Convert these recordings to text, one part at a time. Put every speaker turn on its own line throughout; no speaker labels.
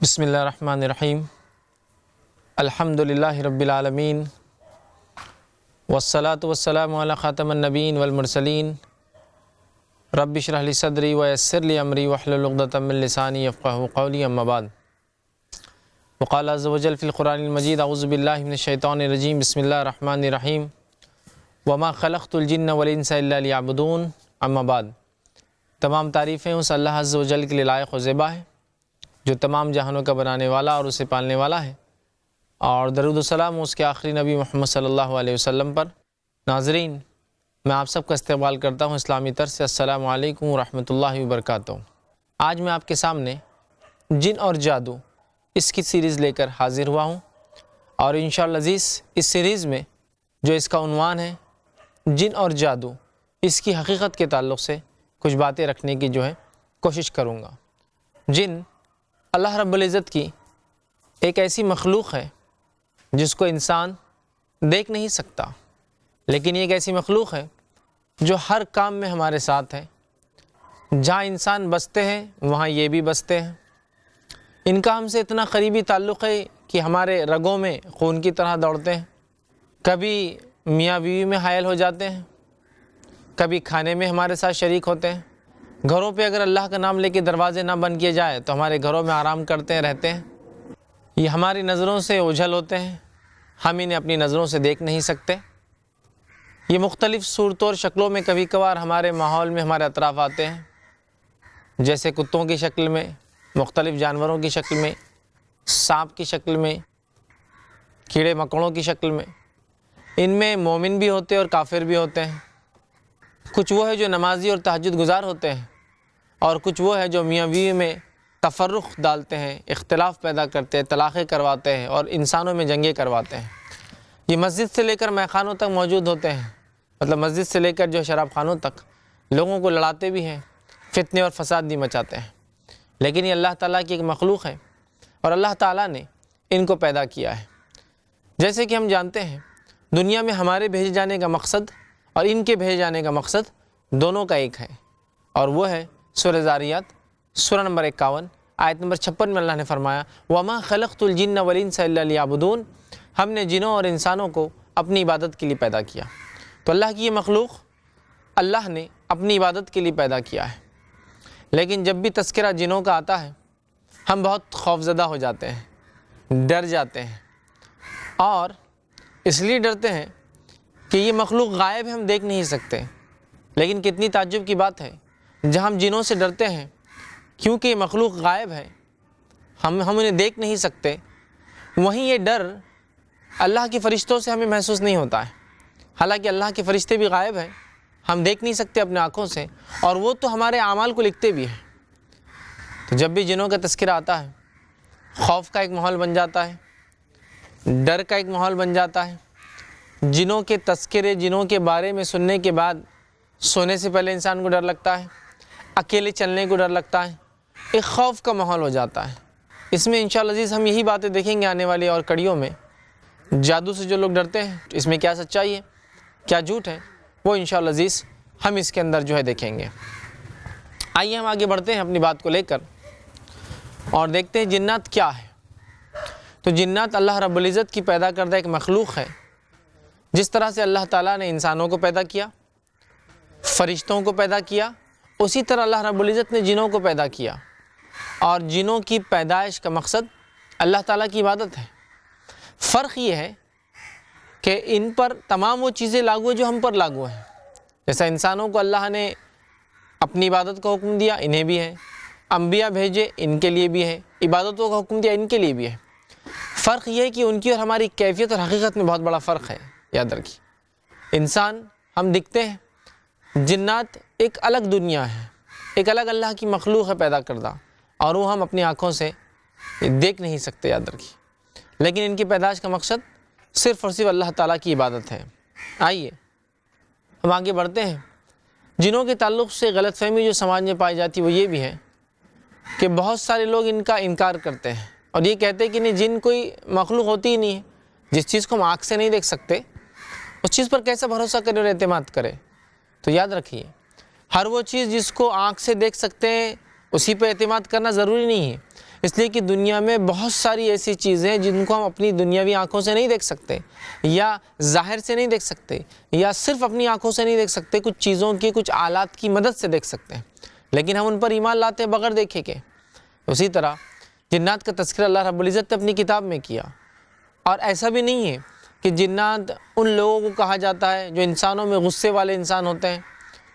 بسم اللہ الرحمن الرحیم الحمدللہ رب العالمین والصلاة والسلام علی خاتم النبیین والمرسلین رب اشرح لی صدری ویسر لی امری واحلل عقدۃ من لسانی یفقہوا قولی اما بعد وقال عز وجل فی القرآن المجید اعوذ باللہ من الشیطان الرجیم بسم اللہ الرحمن الرحیم وما خلقت الجن والانس الا لیعبدون اما بعد۔ تمام تعریفیں اس اللہ عز وجل کے لیے لائق و زیبا ہے جو تمام جہانوں کا بنانے والا اور اسے پالنے والا ہے، اور درود و سلام اس کے آخری نبی محمد صلی اللہ علیہ وسلم پر۔ ناظرین، میں آپ سب کا استقبال کرتا ہوں اسلامی طرز سے۔ السلام علیکم ورحمۃ اللہ وبرکاتہ۔ آج میں آپ کے سامنے جن اور جادو اس کی سیریز لے کر حاضر ہوا ہوں، اور انشاءاللہ عزیز اس سیریز میں جو اس کا عنوان ہے جن اور جادو، اس کی حقیقت کے تعلق سے کچھ باتیں رکھنے کی کوشش کروں گا۔ جن اللہ رب العزت کی ایک ایسی مخلوق ہے جس کو انسان دیکھ نہیں سکتا، لیکن یہ ایک ایسی مخلوق ہے جو ہر کام میں ہمارے ساتھ ہے۔ جہاں انسان بستے ہیں وہاں یہ بھی بستے ہیں۔ ان کا ہم سے اتنا قریبی تعلق ہے کہ ہمارے رگوں میں خون کی طرح دوڑتے ہیں۔ کبھی میاں بیوی میں حائل ہو جاتے ہیں، کبھی کھانے میں ہمارے ساتھ شریک ہوتے ہیں۔ گھروں پہ اگر اللہ کا نام لے کے دروازے نہ بند کیے جائے تو ہمارے گھروں میں آرام کرتے ہیں، رہتے ہیں۔ یہ ہماری نظروں سے اوجھل ہوتے ہیں، ہم انہیں اپنی نظروں سے دیکھ نہیں سکتے۔ یہ مختلف صورتوں اور شکلوں میں کبھی کبھار ہمارے ماحول میں ہمارے اطراف آتے ہیں، جیسے کتوں کی شکل میں، مختلف جانوروں کی شکل میں، سانپ کی شکل میں، کیڑے مکوڑوں کی شکل میں۔ ان میں مومن بھی ہوتے ہیں اور کافر بھی ہوتے ہیں۔ کچھ وہ ہے جو نمازی اور تہجد گزار ہوتے ہیں، اور کچھ وہ ہے جو میاں بیوی میں تفرق ڈالتے ہیں، اختلاف پیدا کرتے ہیں، طلاقیں کرواتے ہیں اور انسانوں میں جنگیں کرواتے ہیں۔ یہ مسجد سے لے کر میخانوں تک موجود ہوتے ہیں، مطلب مسجد سے لے کر جو شراب خانوں تک لوگوں کو لڑاتے بھی ہیں، فتنے اور فساد بھی مچاتے ہیں۔ لیکن یہ اللہ تعالیٰ کی ایک مخلوق ہے، اور اللہ تعالیٰ نے ان کو پیدا کیا ہے۔ جیسے کہ ہم جانتے ہیں دنیا میں ہمارے بھیجے جانے کا مقصد اور ان کے بھیجے جانے کا مقصد دونوں کا ایک ہے، اور وہ ہے سورہ ذاریات سورہ نمبر 51 آیت نمبر 56 میں اللہ نے فرمایا وَمَا خَلَقْتُ الْجِنَّ وَالْإِنسَ إِلَّا لِيَعْبُدُونَ، ہم نے جنوں اور انسانوں کو اپنی عبادت کے لیے پیدا کیا۔ تو اللہ کی یہ مخلوق اللہ نے اپنی عبادت کے لیے پیدا کیا ہے، لیکن جب بھی تذکرہ جنوں کا آتا ہے ہم بہت خوفزدہ ہو جاتے ہیں، ڈر جاتے ہیں، اور اس لیے ڈرتے ہیں کہ یہ مخلوق غائب ہے، ہم دیکھ نہیں سکتے۔ لیکن کتنی تعجب کی بات ہے، جہاں ہم جنوں سے ڈرتے ہیں کیونکہ یہ مخلوق غائب ہے، ہم انہیں دیکھ نہیں سکتے، وہیں یہ ڈر اللہ کے فرشتوں سے ہمیں محسوس نہیں ہوتا ہے۔ حالانکہ اللہ کے فرشتے بھی غائب ہیں، ہم دیکھ نہیں سکتے اپنے آنکھوں سے، اور وہ تو ہمارے اعمال کو لکھتے بھی ہیں۔ تو جب بھی جنوں کا تذکرہ آتا ہے خوف کا ایک ماحول بن جاتا ہے، ڈر کا ایک ماحول بن جاتا ہے۔ جنوں کے تذکرے، جنوں کے بارے میں سننے کے بعد سونے سے پہلے انسان کو ڈر لگتا ہے، اکیلے چلنے کو ڈر لگتا ہے، ایک خوف کا ماحول ہو جاتا ہے۔ اس میں انشاءاللہ عزیز ہم یہی باتیں دیکھیں گے آنے والی اور کڑیوں میں۔ جادو سے جو لوگ ڈرتے ہیں اس میں کیا سچائی ہے، کیا جھوٹ ہے، وہ انشاءاللہ عزیز ہم اس کے اندر دیکھیں گے۔ آئیے ہم آگے بڑھتے ہیں اپنی بات کو لے کر اور دیکھتے ہیں جنات کیا ہے۔ تو جنات اللہ رب العزت کی پیدا کردہ ایک مخلوق ہے۔ جس طرح سے اللہ تعالیٰ نے انسانوں کو پیدا کیا، فرشتوں کو پیدا کیا، اسی طرح اللہ رب العزت نے جنوں کو پیدا کیا، اور جنوں کی پیدائش کا مقصد اللہ تعالیٰ کی عبادت ہے۔ فرق یہ ہے کہ ان پر تمام وہ چیزیں لاگو ہیں جو ہم پر لاگو ہیں۔ جیسا انسانوں کو اللہ نے اپنی عبادت کا حکم دیا، انہیں بھی ہے، انبیاء بھیجے ان کے لیے بھی ہے، عبادتوں کا حکم دیا ان کے لیے بھی ہے۔ فرق یہ ہے کہ ان کی اور ہماری کیفیت اور حقیقت میں بہت بڑا فرق ہے۔ یاد رکھیے، انسان ہم دکھتے ہیں، جنات ایک الگ دنیا ہے، ایک الگ اللہ کی مخلوق ہے پیدا کردہ، اور وہ ہم اپنی آنکھوں سے دیکھ نہیں سکتے، یاد رکھیے۔ لیکن ان کی پیدائش کا مقصد صرف اور صرف اللہ تعالیٰ کی عبادت ہے۔ آئیے ہم آگے بڑھتے ہیں۔ جنوں کے تعلق سے غلط فہمی جو سماج میں پائی جاتی ہے وہ یہ بھی ہے کہ بہت سارے لوگ ان کا انکار کرتے ہیں، اور یہ کہتے ہیں کہ نہیں، جن کوئی مخلوق ہوتی ہی نہیں ہے۔ جس چیز کو ہم آنکھ سے نہیں دیکھ سکتے اس چیز پر کیسا بھروسہ کرے اور اعتماد کرے؟ تو یاد رکھیے، ہر وہ چیز جس کو آنکھ سے دیکھ سکتے ہیں اسی پہ اعتماد کرنا ضروری نہیں ہے، اس لیے کہ دنیا میں بہت ساری ایسی چیزیں ہیں جن کو ہم اپنی دنیاوی آنکھوں سے نہیں دیکھ سکتے، یا ظاہر سے نہیں دیکھ سکتے، یا صرف اپنی آنکھوں سے نہیں دیکھ سکتے، کچھ چیزوں کی، کچھ آلات کی مدد سے دیکھ سکتے ہیں، لیکن ہم ان پر ایمان لاتے ہیں بغیر دیکھے کے۔ اسی طرح جنات کا تذکرہ اللہ رب العزت نے اپنی کتاب میں کیا، اور ایسا بھی نہیں ہے کہ جنات ان لوگوں کو کہا جاتا ہے جو انسانوں میں غصے والے انسان ہوتے ہیں،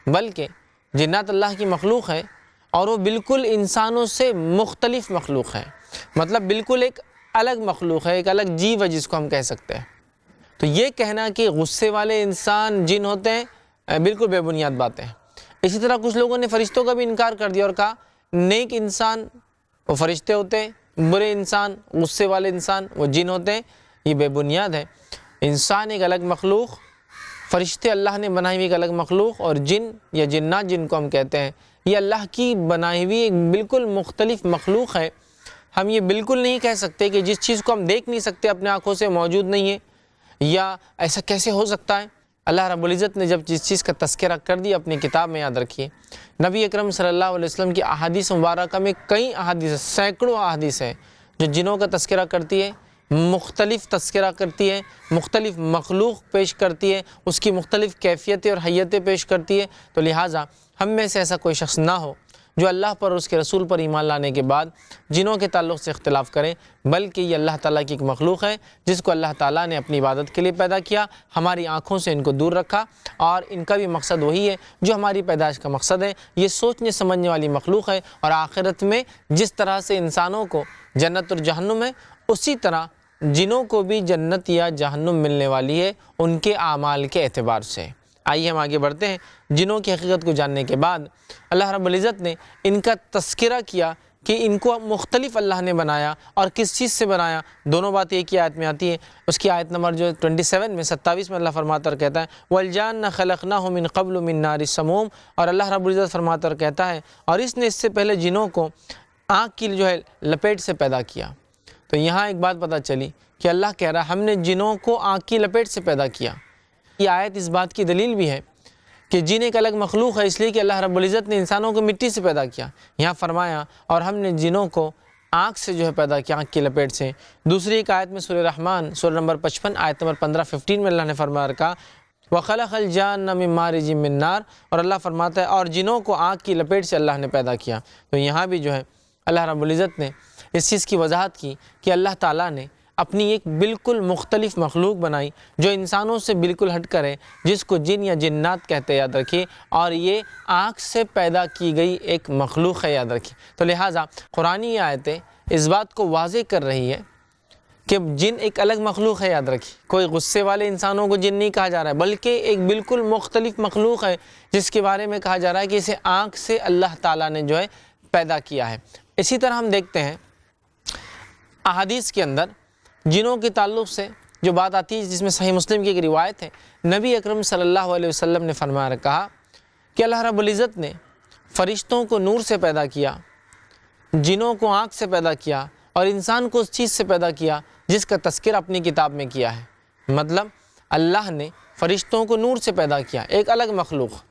بلکہ جنات اللہ کی مخلوق ہے، اور وہ بالکل انسانوں سے مختلف مخلوق ہے، مطلب بالکل ایک الگ مخلوق ہے، ایک الگ جیو ہے جس کو ہم کہہ سکتے ہیں۔ تو یہ کہنا کہ غصے والے انسان جن ہوتے ہیں بالکل بے بنیاد باتیں ہیں۔ اسی طرح کچھ لوگوں نے فرشتوں کا بھی انکار کر دیا اور کہا نیک انسان وہ فرشتے ہوتے ہیں، برے انسان، غصے والے انسان وہ جن ہوتے ہیں۔ یہ بے بنیاد ہے۔ انسان ایک الگ مخلوق، فرشتے اللہ نے بنائی ہوئی ایک الگ مخلوق، اور جن یا جنات جن کو ہم کہتے ہیں یہ اللہ کی بنائی ہوئی ایک بالکل مختلف مخلوق ہے۔ ہم یہ بالکل نہیں کہہ سکتے کہ جس چیز کو ہم دیکھ نہیں سکتے اپنے آنکھوں سے موجود نہیں ہے، یا ایسا کیسے ہو سکتا ہے۔ اللہ رب العزت نے جب جس چیز کا تذکرہ کر دیا اپنی کتاب میں، یاد رکھیے نبی اکرم صلی اللہ علیہ وسلم کی احادیث مبارکہ میں کئی احادیث، سینکڑوں احادیث ہیں جو جنوں کا تذکرہ کرتی ہے، مختلف تذکرہ کرتی ہے، مختلف مخلوق پیش کرتی ہے، اس کی مختلف کیفیتیں اور حیتیں پیش کرتی ہے۔ تو لہٰذا ہم میں سے ایسا کوئی شخص نہ ہو جو اللہ پر اور اس کے رسول پر ایمان لانے کے بعد جنوں کے تعلق سے اختلاف کرے، بلکہ یہ اللہ تعالیٰ کی ایک مخلوق ہے جس کو اللہ تعالیٰ نے اپنی عبادت کے لیے پیدا کیا، ہماری آنکھوں سے ان کو دور رکھا، اور ان کا بھی مقصد وہی ہے جو ہماری پیدائش کا مقصد ہے۔ یہ سوچنے سمجھنے والی مخلوق ہے، اور آخرت میں جس طرح سے انسانوں کو جنت اور جہنم ہے، اسی طرح جنوں کو بھی جنت یا جہنم ملنے والی ہے ان کے اعمال کے اعتبار سے۔ آئیے ہم آگے بڑھتے ہیں۔ جنوں کی حقیقت کو جاننے کے بعد اللہ رب العزت نے ان کا تذکرہ کیا کہ ان کو مختلف اللہ نے بنایا، اور کس چیز سے بنایا۔ دونوں باتیں ایک ہی آیت میں آتی ہے۔ اس کی آیت نمبر جو 27 میں اللہ فرماتا اور کہتا ہے وَالْجَانَّ خَلَقْنَاهُ مِنْ قَبْلُ مِنْ نَارِ السَّمُومِ، اور اللہ رب العزت فرماتا اور کہتا ہے اور اس نے اس سے پہلے جنوں کو آگ کی جو ہے لپیٹ سے پیدا کیا۔ تو یہاں ایک بات پتہ چلی کہ اللہ کہہ رہا ہم نے جنوں کو آگ کی لپیٹ سے پیدا کیا۔ یہ آیت اس بات کی دلیل بھی ہے کہ جن ایک الگ مخلوق ہے، اس لیے کہ اللہ رب العزت نے انسانوں کو مٹی سے پیدا کیا۔ یہاں فرمایا اور ہم نے جنوں کو آگ سے جو ہے پیدا کیا، آگ کی لپیٹ سے۔ دوسری ایک آیت میں سورہ رحمان سورہ نمبر 55 آیت نمبر 15 میں اللہ نے فرمایا رکھا وَخَلَقَ الْجَانَّ مِن مَارِجٍ مِّن نَار، اور اللہ فرماتا ہے اور جنوں کو آگ کی لپیٹ سے اللہ نے پیدا کیا۔ تو یہاں بھی جو ہے اللہ رب العزت نے اس چیز کی وضاحت کی کہ اللہ تعالیٰ نے اپنی ایک بالکل مختلف مخلوق بنائی جو انسانوں سے بالکل ہٹ کر ہے، جس کو جن یا جنات کہتے ہیں، یاد رکھیے، اور یہ آگ سے پیدا کی گئی ایک مخلوق ہے، یاد رکھیے۔ تو لہٰذا قرآنی آیتیں اس بات کو واضح کر رہی ہے کہ جن ایک الگ مخلوق ہے، یاد رکھیے، کوئی غصے والے انسانوں کو جن نہیں کہا جا رہا ہے، بلکہ ایک بالکل مختلف مخلوق ہے جس کے بارے میں کہا جا رہا ہے کہ اسے آگ سے اللہ تعالیٰ نے جو ہے پیدا کیا ہے۔ اسی طرح ہم دیکھتے ہیں احادیث کے اندر جنوں کے تعلق سے جو بات آتی ہے، جس میں صحیح مسلم کی ایک روایت ہے، نبی اکرم صلی اللہ علیہ وسلم نے فرمایا کہا کہ اللہ رب العزت نے فرشتوں کو نور سے پیدا کیا، جنوں کو آنکھ سے پیدا کیا، اور انسان کو اس چیز سے پیدا کیا جس کا تذکرہ اپنی کتاب میں کیا ہے۔ مطلب اللہ نے فرشتوں کو نور سے پیدا کیا، ایک الگ مخلوق،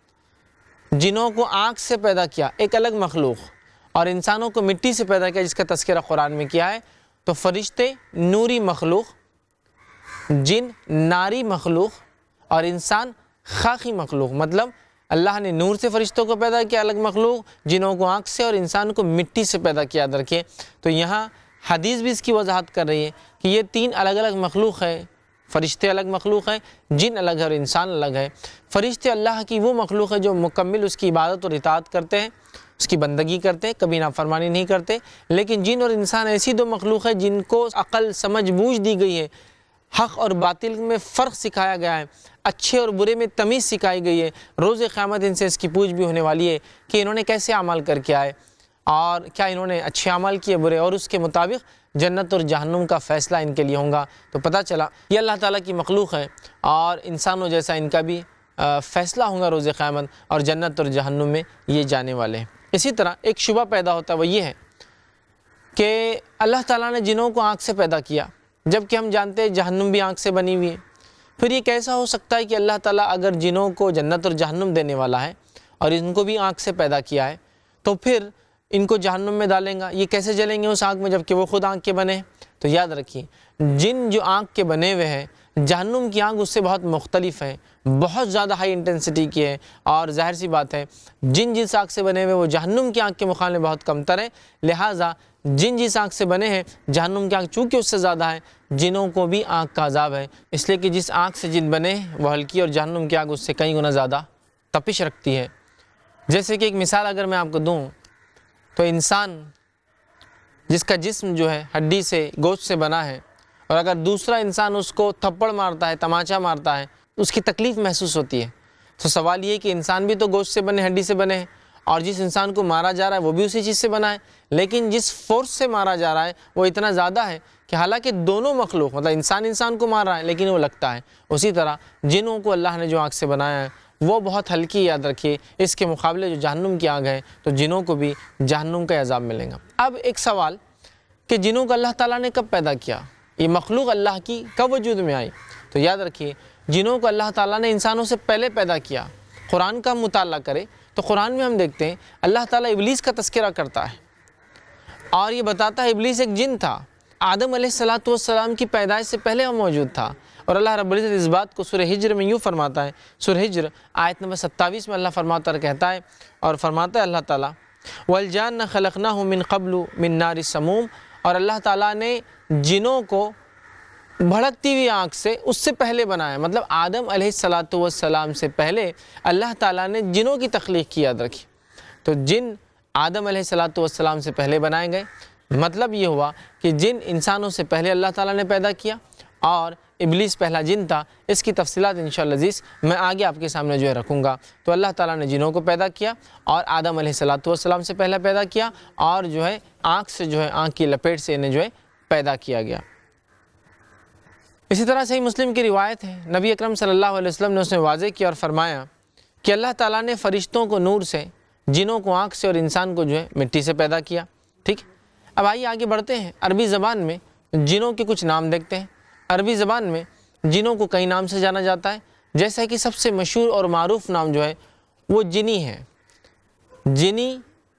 جنوں کو آنکھ سے پیدا کیا، ایک الگ مخلوق، اور انسانوں کو مٹی سے پیدا کیا جس کا تذکرہ قرآن میں کیا ہے۔ تو فرشتے نوری مخلوق، جن ناری مخلوق، اور انسان خاکی مخلوق۔ مطلب اللہ نے نور سے فرشتوں کو پیدا کیا الگ مخلوق، جنوں کو آنکھ سے، اور انسان کو مٹی سے پیدا کیا۔ یاد رکھیے، تو یہاں حدیث بھی اس کی وضاحت کر رہی ہے کہ یہ تین الگ الگ مخلوق ہے، فرشتے الگ مخلوق ہیں، جن الگ ہے اور انسان الگ ہے۔ فرشتے اللہ کی وہ مخلوق ہے جو مکمل اس کی عبادت اور اطاعت کرتے ہیں، اس کی بندگی کرتے ہیں، کبھی نافرمانی نہیں کرتے۔ لیکن جن اور انسان ایسی دو مخلوق ہے جن کو عقل سمجھ بوجھ دی گئی ہے، حق اور باطل میں فرق سکھایا گیا ہے، اچھے اور برے میں تمیز سکھائی گئی ہے۔ روز قیامت ان سے اس کی پوچھ بھی ہونے والی ہے کہ انہوں نے کیسے عمل کر کے آئے، اور کیا انہوں نے اچھے عمل کیے برے، اور اس کے مطابق جنت اور جہنم کا فیصلہ ان کے لیے ہوگا۔ تو پتہ چلا یہ اللہ تعالیٰ کی مخلوق ہے، اور انسانوں جیسا ان کا بھی فیصلہ ہوگا روز قیامت، اور جنت اور جہنم میں یہ جانے والے ہیں۔ اسی طرح ایک شبہ پیدا ہوتا ہے، وہ یہ ہے کہ اللہ تعالیٰ نے جنوں کو آنکھ سے پیدا کیا، جبکہ ہم جانتے ہیں جہنم بھی آنکھ سے بنی ہوئی ہے۔ پھر یہ کیسا ہو سکتا ہے کہ اللہ تعالیٰ اگر جنوں کو جنت اور جہنم دینے والا ہے اور ان کو بھی آنکھ سے پیدا کیا ہے، تو پھر ان کو جہنم میں ڈالیں گا، یہ کیسے جلیں گے اس آگ میں جب کہ وہ خود آگ کے بنے ہیں؟ تو یاد رکھیے جن جو آگ کے بنے ہوئے ہیں، جہنم کی آگ اس سے بہت مختلف ہے، بہت زیادہ ہائی انٹینسٹی کی ہے، اور ظاہر سی بات ہے جن جس آگ سے بنے ہوئے وہ جہنم کی آگ کے مقابلے میں بہت کم تر ہے، لہٰذا جن جس آگ سے بنے ہیں جہنم کی آگ چونکہ اس سے زیادہ ہے، جنوں کو بھی آگ کا عذاب ہے، اس لیے کہ جس آگ سے جن بنے وہ ہلکی، اور جہنم کی آگ اس سے کئی گنا زیادہ تپش رکھتی ہے۔ جیسے کہ ایک مثال اگر میں آپ کو دوں تو انسان جس کا جسم جو ہے ہڈی سے گوشت سے بنا ہے، اور اگر دوسرا انسان اس کو تھپڑ مارتا ہے، تماچا مارتا ہے، اس کی تکلیف محسوس ہوتی ہے۔ تو سوال یہ کہ انسان بھی تو گوشت سے بنے، ہڈی سے بنے ہیں، اور جس انسان کو مارا جا رہا ہے وہ بھی اسی چیز سے بنا ہے، لیکن جس فورس سے مارا جا رہا ہے وہ اتنا زیادہ ہے کہ حالانکہ دونوں مخلوق مطلب انسان کو مار رہا ہے لیکن وہ لگتا ہے۔ اسی طرح جنوں کو اللہ نے جو آگ سے بنایا ہے وہ بہت ہلکی، یاد رکھیے، اس کے مقابلے جو جہنم کی آگ ہے تو جنوں کو بھی جہنم کا عذاب ملے گا۔ اب ایک سوال کہ جنوں کو اللہ تعالیٰ نے کب پیدا کیا؟ یہ مخلوق اللہ کی کب وجود میں آئی؟ تو یاد رکھیے جنوں کو اللہ تعالیٰ نے انسانوں سے پہلے پیدا کیا۔ قرآن کا مطالعہ کرے تو قرآن میں ہم دیکھتے ہیں اللہ تعالیٰ ابلیس کا تذکرہ کرتا ہے، اور یہ بتاتا ہے ابلیس ایک جن تھا، آدم علیہ السلام کی پیدائش سے پہلے وہ موجود تھا، اور اللہ رب العزت اس بات کو سورہ ہجر میں یوں فرماتا ہے، سورہ ہجر آیت نمبر 27 میں اللہ فرماتا اور کہتا ہے، اور فرماتا ہے اللہ تعالیٰ وَالْجَانَّ خَلَقْنَاهُ مِنْ قَبْلُ مِنْ نَارِ السَّمُومِ، اور اللہ تعالیٰ نے جنوں کو بھڑکتی ہوئی آنکھ سے اس سے پہلے بنایا، مطلب آدم علیہ السلام سے پہلے اللہ تعالیٰ نے جنوں کی تخلیق کی، یاد رکھی۔ تو جن آدم علیہ السلام سے پہلے بنائے گئے، مطلب یہ ہوا کہ جن انسانوں سے پہلے اللہ تعالیٰ نے پیدا کیا، اور ابلیس پہلا جن تھا۔ اس کی تفصیلات انشاءاللہ عزیز میں آگے آپ کے سامنے جو ہے رکھوں گا۔ تو اللہ تعالیٰ نے جنوں کو پیدا کیا، اور آدم علیہ السلام سے پہلے پیدا کیا، اور جو ہے آنکھ سے جو ہے آنکھ کی لپیٹ سے انہیں جو ہے پیدا کیا گیا۔ اسی طرح صحیح مسلم کی روایت ہے، نبی اکرم صلی اللہ علیہ وسلم نے اس میں واضح کیا اور فرمایا کہ اللہ تعالیٰ نے فرشتوں کو نور سے، جنوں کو آنکھ سے، اور انسان کو جو ہے مٹی سے پیدا کیا۔ ٹھیک، اب آئیے آگے بڑھتے ہیں۔ عربی زبان میں جنوں کے کچھ نام دیکھتے ہیں۔ عربی زبان میں جنوں کو کئی نام سے جانا جاتا ہے، جیسا کہ سب سے مشہور اور معروف نام جو ہے وہ جنی ہے۔ جنی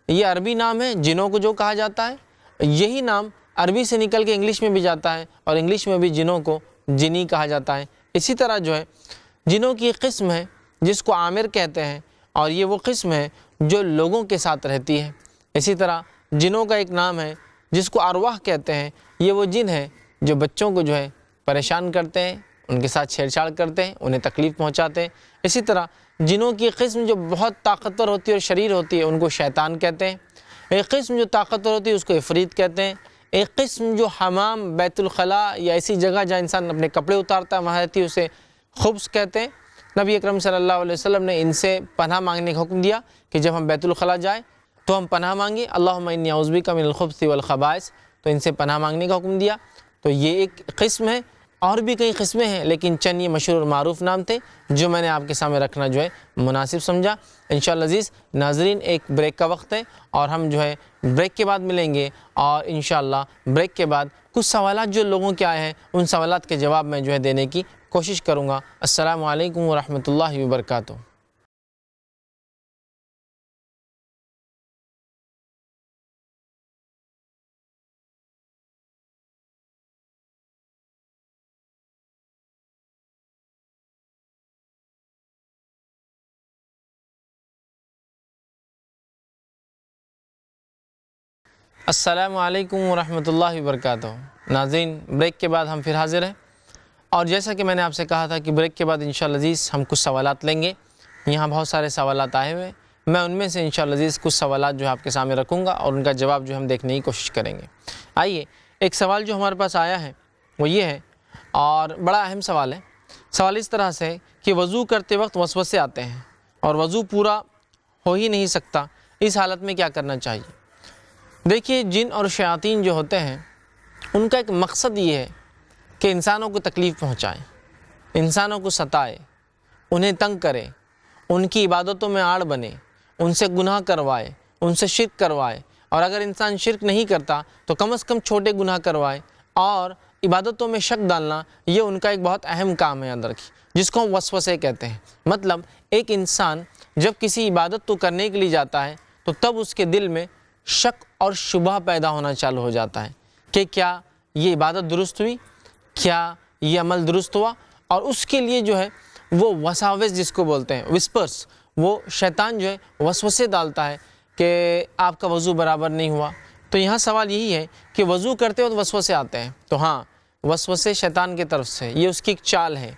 یہ عربی نام ہے، جنوں کو جو کہا جاتا ہے، یہی نام عربی سے نکل کے انگلش میں بھی جاتا ہے، اور انگلش میں بھی جنوں کو جنی کہا جاتا ہے۔ اسی طرح جو ہے جنوں کی ایک قسم ہے جس کو عامر کہتے ہیں، اور یہ وہ قسم ہے جو لوگوں کے ساتھ رہتی ہے۔ اسی طرح جنوں کا ایک نام ہے جس کو ارواح کہتے ہیں، یہ وہ جن ہیں جو بچوں کو جو ہے پریشان کرتے ہیں، ان کے ساتھ چھیڑ چھاڑ کرتے ہیں، انہیں تکلیف پہنچاتے ہیں۔ اسی طرح جنوں کی قسم جو بہت طاقتور ہوتی ہے اور شریر ہوتی ہے، ان کو شیطان کہتے ہیں۔ ایک قسم جو طاقتور ہوتی ہے اس کو عفریت کہتے ہیں۔ ایک قسم جو حمام، بیت الخلاء یا ایسی جگہ جہاں انسان اپنے کپڑے اتارتا ہے وہاں رہتی ہے، اسے خبث کہتے ہیں۔ نبی اکرم صلی اللہ علیہ وسلم نے ان سے پناہ مانگنے کا حکم دیا کہ جب ہم بیت الخلاء جائیں تو ہم پناہ مانگیں، اللہم انی اعوذ بک من الخبث والخبائث، تو ان سے پناہ مانگنے کا حکم دیا۔ تو یہ ایک قسم ہے، اور بھی کئی قسمیں ہیں، لیکن چند یہ مشہور اور معروف نام تھے جو میں نے آپ کے سامنے رکھنا جو ہے مناسب سمجھا۔ انشاءاللہ عزیز ناظرین ایک بریک کا وقت ہے، اور ہم جو ہے بریک کے بعد ملیں گے، اور انشاءاللہ بریک کے بعد کچھ سوالات جو لوگوں کے آئے ہیں ان سوالات کے جواب میں جو ہے دینے کی کوشش کروں گا۔ السلام علیکم ورحمۃ اللہ وبرکاتہ۔ السلام علیکم ورحمۃ اللہ وبرکاتہ۔ ناظرین بریک کے بعد ہم پھر حاضر ہیں، اور جیسا کہ میں نے آپ سے کہا تھا کہ بریک کے بعد انشاءاللہ عزیز ہم کچھ سوالات لیں گے۔ یہاں بہت سارے سوالات آئے ہوئے ہیں، میں ان میں سے انشاءاللہ عزیز کچھ سوالات جو ہے آپ کے سامنے رکھوں گا، اور ان کا جواب جو ہم دیکھنے کی کوشش کریں گے۔ آئیے ایک سوال جو ہمارے پاس آیا ہے وہ یہ ہے، اور بڑا اہم سوال ہے۔ سوال اس طرح سے ہے کہ وضو کرتے وقت وسوسے آتے ہیں اور وضو پورا ہو ہی نہیں سکتا، اس حالت میں کیا کرنا چاہیے؟ دیکھیے جن اور شیاطین جو ہوتے ہیں ان کا ایک مقصد یہ ہے کہ انسانوں کو تکلیف پہنچائے، انسانوں کو ستائے، انہیں تنگ کرے، ان کی عبادتوں میں آڑ بنے، ان سے گناہ کروائے، ان سے شرک کروائے، اور اگر انسان شرک نہیں کرتا تو کم از کم چھوٹے گناہ کروائے، اور عبادتوں میں شک ڈالنا یہ ان کا ایک بہت اہم کام ہے، یاد رکھیے، جس کو ہم وسوسے کہتے ہیں۔ مطلب ایک انسان جب کسی عبادت تو کرنے کے لیے جاتا ہے تو تب اس کے دل میں شک اور شبہ پیدا ہونا چالو ہو جاتا ہے کہ کیا یہ عبادت درست ہوئی، کیا یہ عمل درست ہوا، اور اس کے لیے جو ہے وہ وساوس جس کو بولتے ہیں وسپرس، وہ شیطان جو ہے وسوسے ڈالتا ہے کہ آپ کا وضو برابر نہیں ہوا۔ تو یہاں سوال یہی ہے کہ وضو کرتے وقت وسوسے آتے ہیں، تو ہاں وسوسے شیطان کی طرف سے، یہ اس کی ایک چال ہے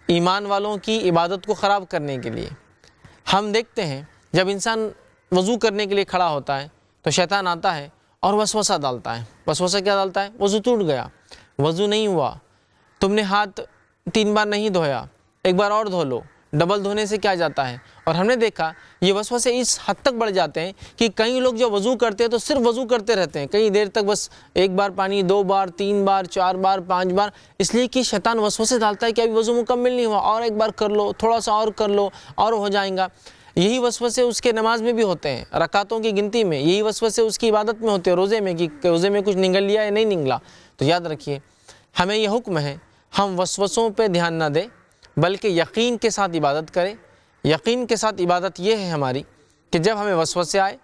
ایمان والوں کی عبادت کو خراب کرنے کے لیے۔ ہم دیکھتے ہیں جب انسان وضو کرنے کے لیے کھڑا ہوتا ہے تو شیطان آتا ہے اور وسوسہ ڈالتا ہے۔ وسوسہ کیا ڈالتا ہے؟ وضو ٹوٹ گیا، وضو نہیں ہوا، تم نے ہاتھ 3 بار نہیں دھویا، ایک بار اور دھو لو۔ ڈبل دھونے سے کیا جاتا ہے؟ اور ہم نے دیکھا یہ وسوسے اس حد تک بڑھ جاتے ہیں کہ کئی لوگ جو وضو کرتے ہیں تو صرف وضو کرتے رہتے ہیں کئی دیر تک، بس 1 بار پانی، 2 بار، 3 بار، 4 بار، 5 بار، اس لیے کہ شیطان وسوسے ڈالتا ہے کہ ابھی وضو مکمل نہیں ہوا، اور ایک بار کر لو، تھوڑا سا اور کر لو اور ہو جائیں گا۔ یہی وسوسے اس کے نماز میں بھی ہوتے ہیں، رکعتوں کی گنتی میں، یہی وسوسے اس کی عبادت میں ہوتے ہیں، روزے میں، کہ روزے میں کچھ نگل لیا یا نہیں نگلا۔ تو یاد رکھیے ہمیں یہ حکم ہے ہم وسوسوں پہ دھیان نہ دیں بلکہ یقین کے ساتھ عبادت کریں۔ یقین کے ساتھ عبادت یہ ہے ہماری کہ جب ہمیں وسوسے آئے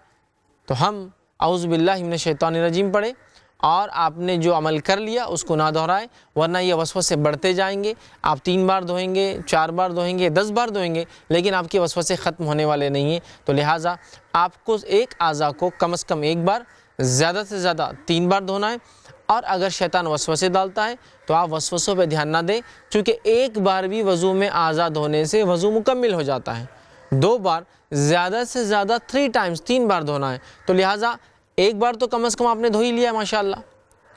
تو ہم اعوذ باللہ من الشیطان الرجیم پڑھیں، اور آپ نے جو عمل کر لیا اس کو نہ دہرائیں، ورنہ یہ وسوسے بڑھتے جائیں گے۔ آپ 3 بار دھوئیں گے، 4 بار دھوئیں گے، 10 بار دھوئیں گے، لیکن آپ کے وسوسے ختم ہونے والے نہیں ہیں۔ تو لہٰذا آپ کو ایک اعضاء کو کم از کم 1 بار، زیادہ سے زیادہ 3 بار دھونا ہے۔ اور اگر شیطان وسوسے ڈالتا ہے تو آپ وسوسوں پہ دھیان نہ دیں، چونکہ 1 بار بھی وضو میں اعضاء دھونے سے وضو مکمل ہو جاتا ہے۔ 2 بار، زیادہ سے زیادہ 3 ٹائمز، 3 بار دھونا ہے۔ تو لہٰذا 1 بار تو کم از کم آپ نے دھو ہی لیا ماشاءاللہ،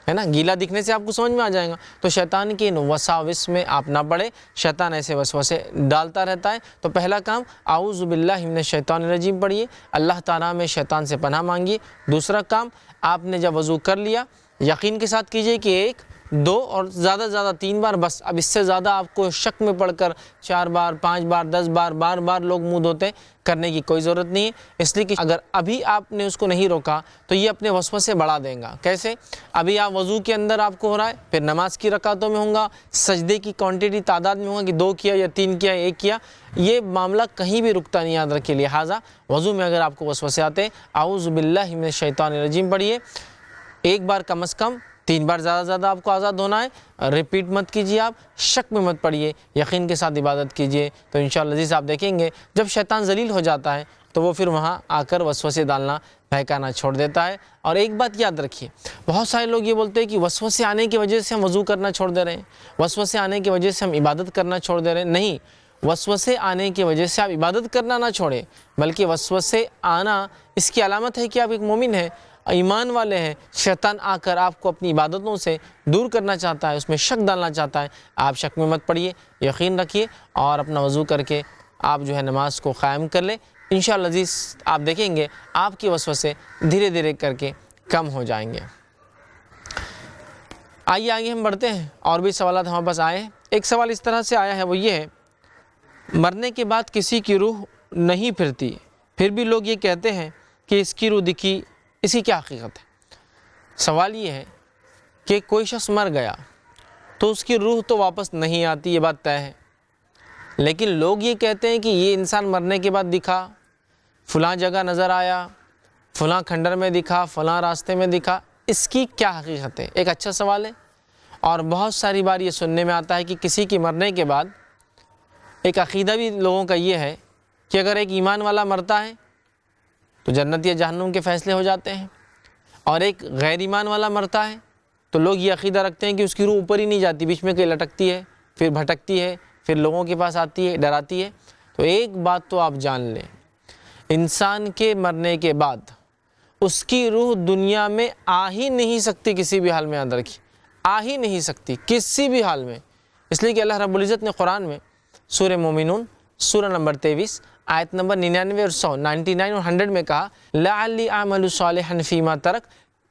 ہے نا، گیلا دکھنے سے آپ کو سمجھ میں آ جائے گا۔ تو شیطان کی ان وساوس میں آپ نہ پڑے، شیطان ایسے وسوسے ڈالتا رہتا ہے۔ تو پہلا کام اعوذ باللہ من الشیطان الرجیم پڑھیے، اللہ تعالیٰ میں شیطان سے پناہ مانگیے۔ دوسرا کام، آپ نے جب وضو کر لیا یقین کے ساتھ کیجئے کہ 1، 2 اور زیادہ سے زیادہ 3 بار، بس اب اس سے زیادہ آپ کو شک میں پڑھ کر 4 بار، 5 بار، 10 بار، بار بار لوگ منہ دھوتے کرنے کی کوئی ضرورت نہیں ہے، اس لیے کہ اگر ابھی آپ نے اس کو نہیں روکا تو یہ اپنے وسوسے بڑھا دیں گا۔ کیسے؟ ابھی آپ وضو کے اندر آپ کو ہو رہا ہے، پھر نماز کی رکعتوں میں ہوں گا، سجدے کی کوانٹٹی تعداد میں ہوگا کہ 2 کیا یا 3 کیا، 1 کیا، یہ معاملہ کہیں بھی رکتا نہیں، یاد رکھیے۔ لہٰذا وضو میں اگر آپ کو وسوسے آتے ہیں اعوذ باللہ من الشیطان الرجیم پڑھیے، 1 بار کم از کم، 3 بار زیادہ سے زیادہ آپ کو آزاد ہونا ہے۔ ریپیٹ مت کیجیے، آپ شک میں مت پڑھیے، یقین کے ساتھ عبادت کیجیے۔ تو انشاءاللہ عزیز آپ دیکھیں گے جب شیطان ذلیل ہو جاتا ہے تو وہ پھر وہاں آ کر وسوسے ڈالنا، بہکانا چھوڑ دیتا ہے۔ اور ایک بات یاد رکھیے، بہت سارے لوگ یہ بولتے ہیں کہ وسوسے آنے کی وجہ سے ہم وضو کرنا چھوڑ دے رہے ہیں، وسوسے آنے کی وجہ سے ہم عبادت کرنا چھوڑ دے رہے ہیں۔ نہیں، وسوسے آنے کی وجہ سے آپ عبادت کرنا نہ چھوڑیں، بلکہ وسوسے آنا اس کی علامت ہے کہ آپ ایک مومن ہیں، ایمان والے ہیں۔ شیطان آ کر آپ کو اپنی عبادتوں سے دور کرنا چاہتا ہے، اس میں شک ڈالنا چاہتا ہے، آپ شک میں مت پڑیے، یقین رکھیے اور اپنا وضو کر کے آپ جو ہے نماز کو قائم کر لیں۔ انشاءاللہ عزیز آپ دیکھیں گے آپ کے وسوسے دھیرے دھیرے کر کے کم ہو جائیں گے۔ آئیے آگے ہم بڑھتے ہیں، اور بھی سوالات ہمارے پاس آئے ہیں۔ ایک سوال اس طرح سے آیا ہے، وہ یہ ہے، مرنے کے بعد کسی کی روح نہیں پھرتی، پھر بھی لوگ یہ کہتے ہیں کہ اس کی روح دکھی، اس کی کیا حقیقت ہے؟ سوال یہ ہے کہ کوئی شخص مر گیا تو اس کی روح تو واپس نہیں آتی، یہ بات طے ہے، لیکن لوگ یہ کہتے ہیں کہ یہ انسان مرنے کے بعد دکھا، فلاں جگہ نظر آیا، فلاں کھنڈر میں دکھا، فلاں راستے میں دکھا، اس کی کیا حقیقت ہے؟ ایک اچھا سوال ہے، اور بہت ساری بار یہ سننے میں آتا ہے کہ کسی کی مرنے کے بعد ایک عقیدہ بھی لوگوں کا یہ ہے کہ اگر ایک ایمان والا مرتا ہے تو جنت یا جہنم کے فیصلے ہو جاتے ہیں، اور ایک غیر ایمان والا مرتا ہے تو لوگ یہ عقیدہ رکھتے ہیں کہ اس کی روح اوپر ہی نہیں جاتی، بیچ میں کہیں لٹکتی ہے، پھر بھٹکتی ہے، پھر لوگوں کے پاس آتی ہے، ڈراتی ہے۔ تو ایک بات تو آپ جان لیں، انسان کے مرنے کے بعد اس کی روح دنیا میں آ ہی نہیں سکتی، کسی بھی حال میں، یاد رکھیے، آ ہی نہیں سکتی کسی بھی حال میں، اس لیے کہ اللہ رب العزت نے قرآن میں سورہ مومنون سورہ نمبر 23 آیت نمبر 99 اور 100، 99 اور 100 میں کہا لعلی اعمل صالحا فیما ترک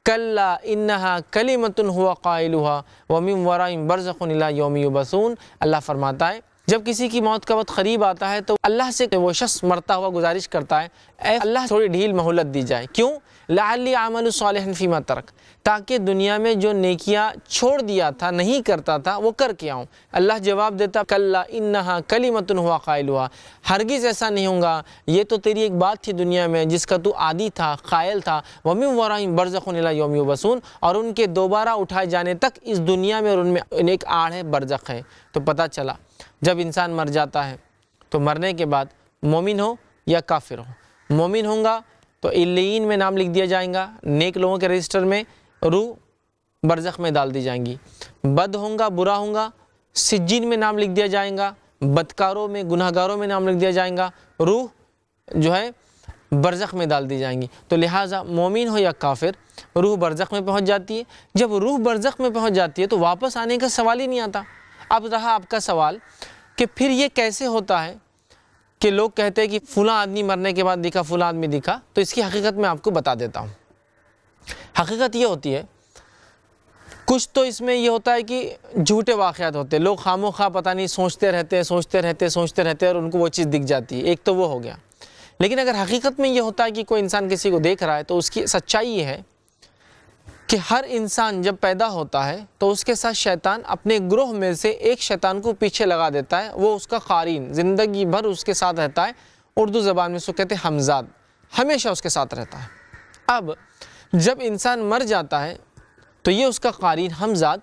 کلا انہا کلمۃ هو قائلها ومن ورائہم برزخ الی یوم یبعثون۔ اللہ فرماتا ہے جب کسی کی موت کا وقت قریب آتا ہے تو اللہ سے وہ شخص مرتا ہوا گزارش کرتا ہے، اے اللہ تھوڑی ڈھیل مہلت دی جائے۔ کیوں؟ لعلی اعمل صالحا فیما ترک، تاکہ دنیا میں جو نیکیاں چھوڑ دیا تھا نہیں کرتا تھا وہ کر کے آؤں۔ اللہ جواب دیتا کلا انہا کلمۃ ہوا قائلھا، ہرگز ایسا نہیں ہوگا، یہ تو تیری ایک بات تھی دنیا میں جس کا تو عادی تھا، قائل تھا، ومن ورائہم برزخ الی یوم یبعثون، اور ان کے دوبارہ اٹھائے جانے تک اس دنیا میں اور ان میں ایک آڑ ہے، برزخ ہے۔ تو پتہ چلا جب انسان مر جاتا ہے تو مرنے کے بعد مومن ہو یا کافر ہو، مومن ہوں گا تو علیین میں نام لکھ دیا جائے گا، نیک لوگوں کے رجسٹر میں، روح برزخ میں ڈال دی جائیں گی۔ بد ہوں گا، برا ہوں گا، سجین میں نام لکھ دیا جائے گا، بدکاروں میں، گناہ گاروں میں نام لکھ دیا جائے گا، روح جو ہے برزخ میں ڈال دی جائیں گی۔ تو لہٰذا مومن ہو یا کافر، روح برزخ میں پہنچ جاتی ہے۔ جب روح برزخ میں پہنچ جاتی ہے تو واپس آنے کا سوال ہی نہیں آتا۔ اب رہا آپ کا سوال کہ پھر یہ کیسے ہوتا ہے کہ لوگ کہتے ہیں کہ فلاں آدمی مرنے کے بعد دکھا، فلاں آدمی دکھا، تو اس کی حقیقت میں آپ کو بتا دیتا ہوں۔ حقیقت یہ ہوتی ہے، کچھ تو اس میں یہ ہوتا ہے کہ جھوٹے واقعات ہوتے ہیں، لوگ خام و خواہ پتہ نہیں سوچتے رہتے اور ان کو وہ چیز دکھ جاتی ہے، ایک تو وہ ہو گیا۔ لیکن اگر حقیقت میں یہ ہوتا ہے کہ کوئی انسان کسی کو دیکھ رہا ہے تو اس کی سچائی یہ ہے کہ ہر انسان جب پیدا ہوتا ہے تو اس کے ساتھ شیطان اپنے گروہ میں سے ایک شیطان کو پیچھے لگا دیتا ہے، وہ اس کا قارین، زندگی بھر اس کے ساتھ رہتا ہے، اردو زبان میں اس کو کہتے ہیں ہمزاد، ہمیشہ اس کے ساتھ رہتا ہے۔ اب جب انسان مر جاتا ہے تو یہ اس کا قارین ہمزاد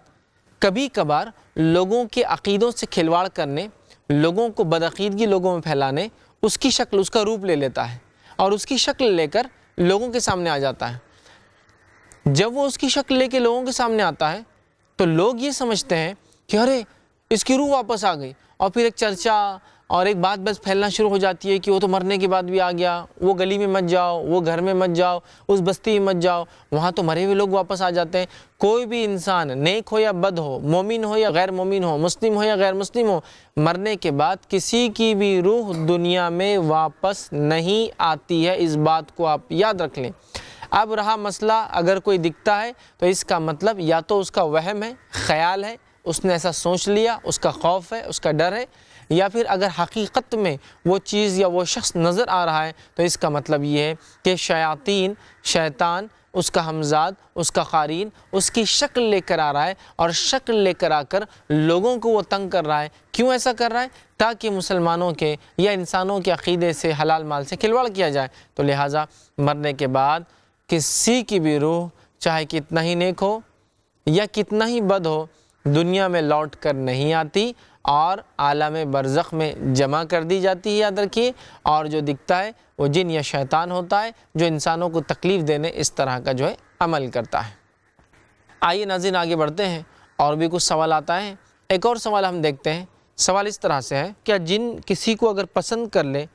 کبھی کبھار لوگوں کے عقیدوں سے کھلواڑ کرنے، لوگوں کو بدعقیدگی لوگوں میں پھیلانے، اس کی شکل، اس کا روپ لے لیتا ہے اور اس کی شکل لے کر لوگوں کے سامنے آ جاتا ہے۔ جب وہ اس کی شکل لے کے لوگوں کے سامنے آتا ہے تو لوگ یہ سمجھتے ہیں کہ ارے اس کی روح واپس آ گئی، اور پھر ایک چرچا اور ایک بات بس پھیلنا شروع ہو جاتی ہے کہ وہ تو مرنے کے بعد بھی آ گیا، وہ گلی میں مت جاؤ، وہ گھر میں مت جاؤ، اس بستی میں مت جاؤ، وہاں تو مرے ہوئے لوگ واپس آ جاتے ہیں۔ کوئی بھی انسان نیک ہو یا بد ہو، مومن ہو یا غیر مومن ہو، مسلم ہو یا غیر مسلم ہو، مرنے کے بعد کسی کی بھی روح دنیا میں واپس نہیں آتی ہے، اس بات کو آپ یاد رکھ لیں۔ اب رہا مسئلہ، اگر کوئی دکھتا ہے تو اس کا مطلب یا تو اس کا وہم ہے، خیال ہے، اس نے ایسا سوچ لیا، اس کا خوف ہے، اس کا ڈر ہے، یا پھر اگر حقیقت میں وہ چیز یا وہ شخص نظر آ رہا ہے تو اس کا مطلب یہ ہے کہ شیاطین، شیطان، اس کا ہمزاد، اس کا قارین اس کی شکل لے کر آ رہا ہے، اور شکل لے کر آ کر لوگوں کو وہ تنگ کر رہا ہے۔ کیوں ایسا کر رہا ہے؟ تاکہ مسلمانوں کے یا انسانوں کے عقیدے سے، حلال مال سے کھلواڑ کیا جائے۔ تو لہٰذا مرنے کے بعد کسی کی بھی روح چاہے کتنا ہی نیک ہو یا کتنا ہی بد ہو، دنیا میں لوٹ کر نہیں آتی اور عالم برزخ میں جمع کر دی جاتی ہے، یاد رکھیے۔ اور جو دکھتا ہے وہ جن یا شیطان ہوتا ہے جو انسانوں کو تکلیف دینے اس طرح کا جو ہے عمل کرتا ہے۔ آئیے ناظرین آگے بڑھتے ہیں، اور بھی کچھ سوال آتا ہے۔ ایک اور سوال ہم دیکھتے ہیں، سوال اس طرح سے ہے، کیا جن کسی کو اگر پسند کر لے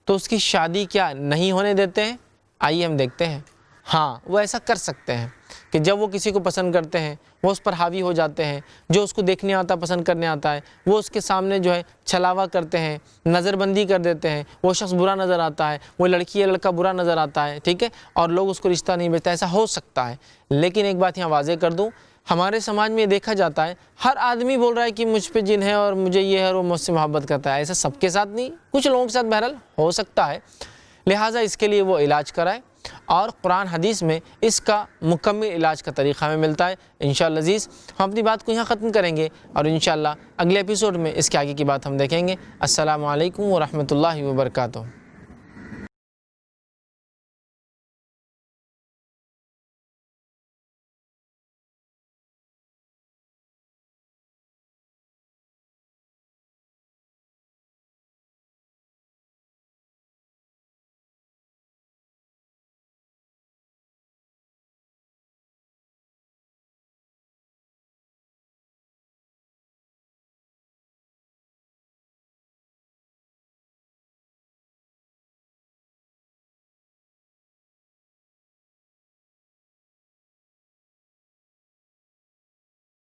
تو اس کی شادی کیا نہیں ہونے دیتے ہیں؟ آئیے ہم دیکھتے ہیں۔ ہاں، وہ ایسا کر سکتے ہیں کہ جب وہ کسی کو پسند کرتے ہیں، وہ اس پر حاوی ہو جاتے ہیں، جو اس کو دیکھنے آتا، پسند کرنے آتا ہے، وہ اس کے سامنے جو ہے چھلاوا کرتے ہیں، نظر بندی کر دیتے ہیں، وہ شخص برا نظر آتا ہے، وہ لڑکی یا لڑکا برا نظر آتا ہے، ٹھیک ہے، اور لوگ اس کو رشتہ نہیں بھیجتے، ایسا ہو سکتا ہے۔ لیکن ایک بات یہاں واضح کر دوں، ہمارے سماج میں یہ دیکھا جاتا ہے، ہر آدمی بول رہا ہے کہ مجھ پہ جن ہے اور مجھے یہ ہے اور وہ مجھ سے محبت کرتا ہے۔ ایسا سب کے ساتھ نہیں، کچھ لوگوں کے ساتھ بہرحال ہو سکتا ہے، لہٰذا اس کے لیے وہ علاج کرائے، اور قرآن حدیث میں اس کا مکمل علاج کا طریقہ ہمیں ملتا ہے۔ انشاءاللہ عزیز ہم اپنی بات کو یہاں ختم کریں گے، اور انشاءاللہ اگلے ایپیسوڈ میں اس کے آگے کی بات ہم دیکھیں گے۔ السلام علیکم ورحمۃ اللہ وبرکاتہ۔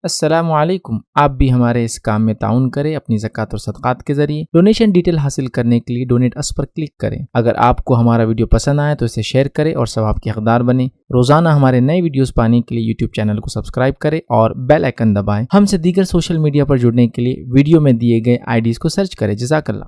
السلام علیکم۔ آپ بھی ہمارے اس کام میں تعاون کریں اپنی زکوٰۃ اور صدقات کے ذریعے۔ ڈونیشن ڈیٹیل حاصل کرنے کے لیے ڈونیٹ اس پر کلک کریں۔ اگر آپ کو ہمارا ویڈیو پسند آئے تو اسے شیئر کریں اور ثواب کے حقدار بنیں۔ روزانہ ہمارے نئے ویڈیوز پانے کے لیے یوٹیوب چینل کو سبسکرائب کریں اور بیل آئیکن دبائیں۔ ہم سے دیگر سوشل میڈیا پر جڑنے کے لیے ویڈیو میں دیے گئے IDs کو سرچ کریں۔ جزاک اللہ۔